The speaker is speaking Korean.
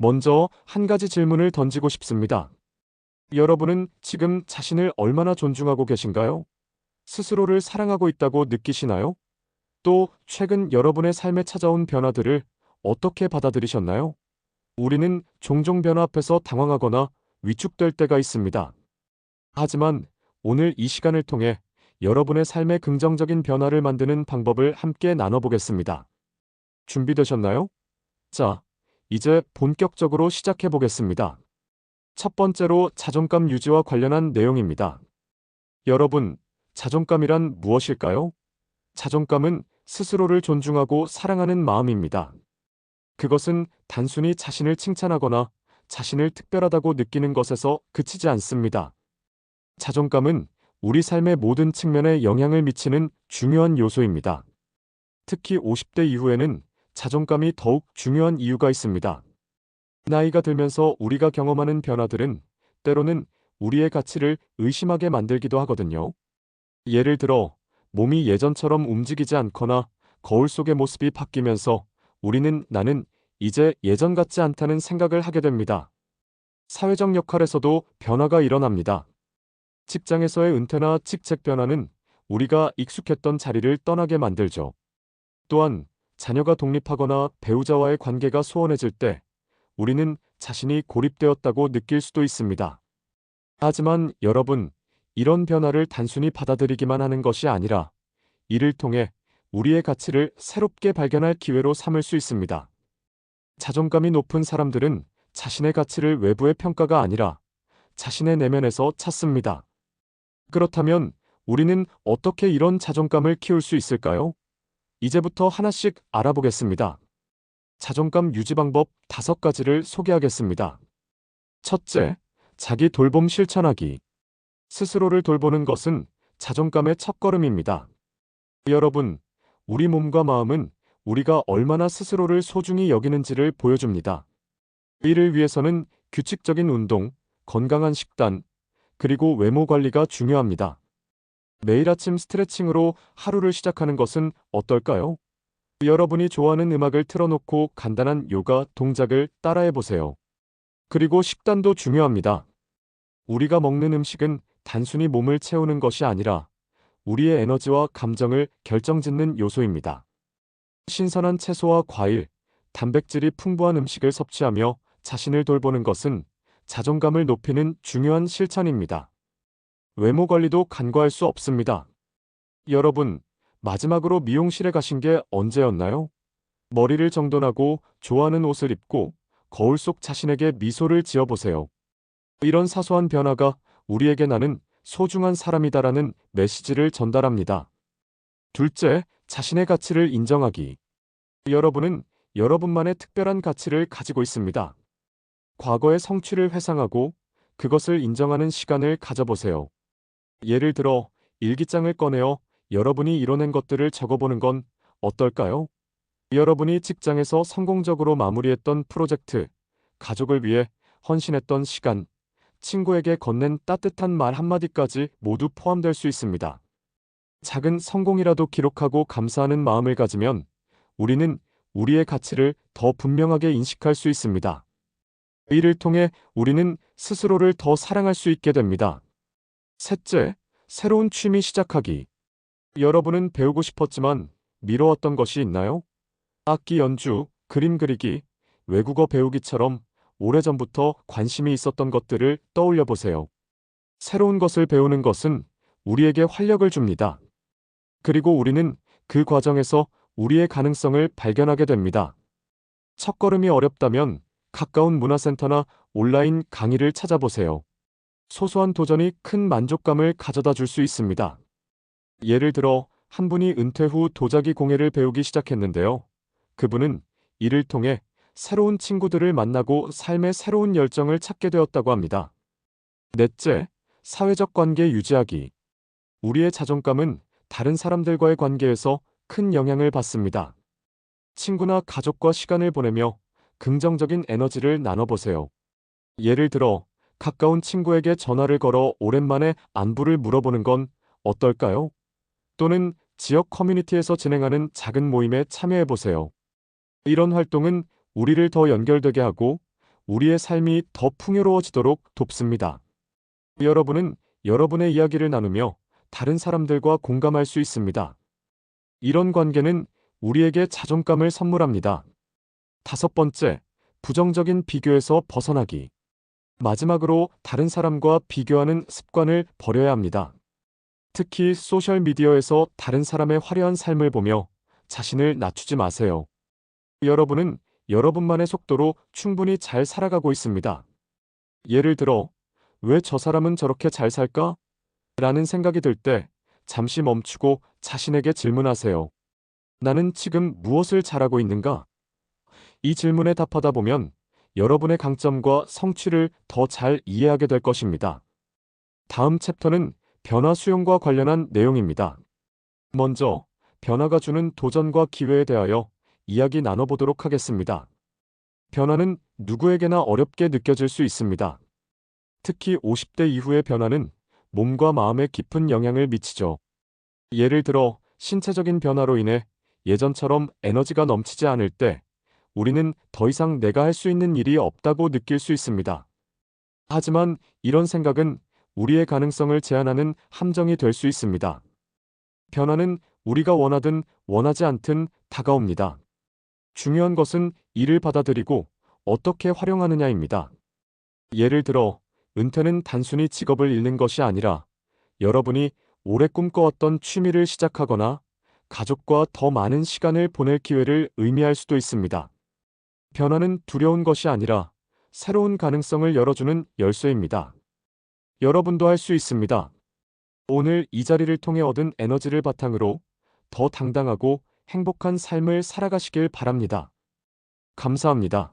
먼저 한 가지 질문을 던지고 싶습니다. 여러분은 지금 자신을 얼마나 존중하고 계신가요? 스스로를 사랑하고 있다고 느끼시나요? 또 최근 여러분의 삶에 찾아온 변화들을 어떻게 받아들이셨나요? 우리는 종종 변화 앞에서 당황하거나 위축될 때가 있습니다. 하지만 오늘 이 시간을 통해 여러분의 삶에 긍정적인 변화를 만드는 방법을 함께 나눠보겠습니다. 준비되셨나요? 자, 이제 본격적으로 시작해 보겠습니다. 첫 번째로 자존감 유지와 관련한 내용입니다. 여러분, 자존감이란 무엇일까요? 자존감은 스스로를 존중하고 사랑하는 마음입니다. 그것은 단순히 자신을 칭찬하거나 자신을 특별하다고 느끼는 것에서 그치지 않습니다. 자존감은 우리 삶의 모든 측면에 영향을 미치는 중요한 요소입니다. 특히 50대 이후에는 자존감이 더욱 중요한 이유가 있습니다. 나이가 들면서 우리가 경험하는 변화들은 때로는 우리의 가치를 의심하게 만들기도 하거든요. 예를 들어, 몸이 예전처럼 움직이지 않거나 거울 속의 모습이 바뀌면서 우리는 나는 이제 예전 같지 않다는 생각을 하게 됩니다. 사회적 역할에서도 변화가 일어납니다. 직장에서의 은퇴나 직책 변화는 우리가 익숙했던 자리를 떠나게 만들죠. 또한 자녀가 독립하거나 배우자와의 관계가 소원해질 때 우리는 자신이 고립되었다고 느낄 수도 있습니다. 하지만 여러분, 이런 변화를 단순히 받아들이기만 하는 것이 아니라 이를 통해 우리의 가치를 새롭게 발견할 기회로 삼을 수 있습니다. 자존감이 높은 사람들은 자신의 가치를 외부의 평가가 아니라 자신의 내면에서 찾습니다. 그렇다면 우리는 어떻게 이런 자존감을 키울 수 있을까요? 이제부터 하나씩 알아보겠습니다. 자존감 유지 방법 5가지를 소개하겠습니다. 첫째, 자기 돌봄 실천하기. 스스로를 돌보는 것은 자존감의 첫걸음입니다. 여러분, 우리 몸과 마음은 우리가 얼마나 스스로를 소중히 여기는지를 보여줍니다. 이를 위해서는 규칙적인 운동, 건강한 식단, 그리고 외모 관리가 중요합니다. 매일 아침 스트레칭으로 하루를 시작하는 것은 어떨까요? 여러분이 좋아하는 음악을 틀어놓고 간단한 요가 동작을 따라해 보세요. 그리고 식단도 중요합니다. 우리가 먹는 음식은 단순히 몸을 채우는 것이 아니라 우리의 에너지와 감정을 결정짓는 요소입니다. 신선한 채소와 과일, 단백질이 풍부한 음식을 섭취하며 자신을 돌보는 것은 자존감을 높이는 중요한 실천입니다. 외모 관리도 간과할 수 없습니다. 여러분, 마지막으로 미용실에 가신 게 언제였나요? 머리를 정돈하고 좋아하는 옷을 입고 거울 속 자신에게 미소를 지어보세요. 이런 사소한 변화가 우리에게 나는 소중한 사람이다라는 메시지를 전달합니다. 둘째, 자신의 가치를 인정하기. 여러분은 여러분만의 특별한 가치를 가지고 있습니다. 과거의 성취를 회상하고 그것을 인정하는 시간을 가져보세요. 예를 들어, 일기장을 꺼내어 여러분이 이뤄낸 것들을 적어보는 건 어떨까요? 여러분이 직장에서 성공적으로 마무리했던 프로젝트, 가족을 위해 헌신했던 시간, 친구에게 건넨 따뜻한 말 한마디까지 모두 포함될 수 있습니다. 작은 성공이라도 기록하고 감사하는 마음을 가지면 우리는 우리의 가치를 더 분명하게 인식할 수 있습니다. 이를 통해 우리는 스스로를 더 사랑할 수 있게 됩니다. 셋째, 새로운 취미 시작하기. 여러분은 배우고 싶었지만 미뤄왔던 것이 있나요? 악기 연주, 그림 그리기, 외국어 배우기처럼 오래전부터 관심이 있었던 것들을 떠올려 보세요. 새로운 것을 배우는 것은 우리에게 활력을 줍니다. 그리고 우리는 그 과정에서 우리의 가능성을 발견하게 됩니다. 첫걸음이 어렵다면 가까운 문화센터나 온라인 강의를 찾아보세요. 소소한 도전이 큰 만족감을 가져다 줄 수 있습니다. 예를 들어, 한 분이 은퇴 후 도자기 공예를 배우기 시작했는데요. 그분은 이를 통해 새로운 친구들을 만나고 삶의 새로운 열정을 찾게 되었다고 합니다. 넷째, 사회적 관계 유지하기. 우리의 자존감은 다른 사람들과의 관계에서 큰 영향을 받습니다. 친구나 가족과 시간을 보내며 긍정적인 에너지를 나눠보세요. 예를 들어, 가까운 친구에게 전화를 걸어 오랜만에 안부를 물어보는 건 어떨까요? 또는 지역 커뮤니티에서 진행하는 작은 모임에 참여해보세요. 이런 활동은 우리를 더 연결되게 하고 우리의 삶이 더 풍요로워지도록 돕습니다. 여러분은 여러분의 이야기를 나누며 다른 사람들과 공감할 수 있습니다. 이런 관계는 우리에게 자존감을 선물합니다. 다섯 번째, 부정적인 비교에서 벗어나기. 마지막으로 다른 사람과 비교하는 습관을 버려야 합니다. 특히 소셜미디어에서 다른 사람의 화려한 삶을 보며 자신을 낮추지 마세요. 여러분은 여러분만의 속도로 충분히 잘 살아가고 있습니다. 예를 들어, 왜 저 사람은 저렇게 잘 살까? 라는 생각이 들 때 잠시 멈추고 자신에게 질문하세요. 나는 지금 무엇을 잘하고 있는가? 이 질문에 답하다 보면 여러분의 강점과 성취를 더 잘 이해하게 될 것입니다. 다음 챕터는 변화 수용과 관련한 내용입니다. 먼저, 변화가 주는 도전과 기회에 대하여 이야기 나눠보도록 하겠습니다. 변화는 누구에게나 어렵게 느껴질 수 있습니다. 특히 50대 이후의 변화는 몸과 마음에 깊은 영향을 미치죠. 예를 들어, 신체적인 변화로 인해 예전처럼 에너지가 넘치지 않을 때 우리는 더 이상 내가 할 수 있는 일이 없다고 느낄 수 있습니다. 하지만 이런 생각은 우리의 가능성을 제한하는 함정이 될 수 있습니다. 변화는 우리가 원하든 원하지 않든 다가옵니다. 중요한 것은 이를 받아들이고 어떻게 활용하느냐입니다. 예를 들어, 은퇴는 단순히 직업을 잃는 것이 아니라 여러분이 오래 꿈꿔왔던 취미를 시작하거나 가족과 더 많은 시간을 보낼 기회를 의미할 수도 있습니다. 변화는 두려운 것이 아니라 새로운 가능성을 열어주는 열쇠입니다. 여러분도 할 수 있습니다. 오늘 이 자리를 통해 얻은 에너지를 바탕으로 더 당당하고 행복한 삶을 살아가시길 바랍니다. 감사합니다.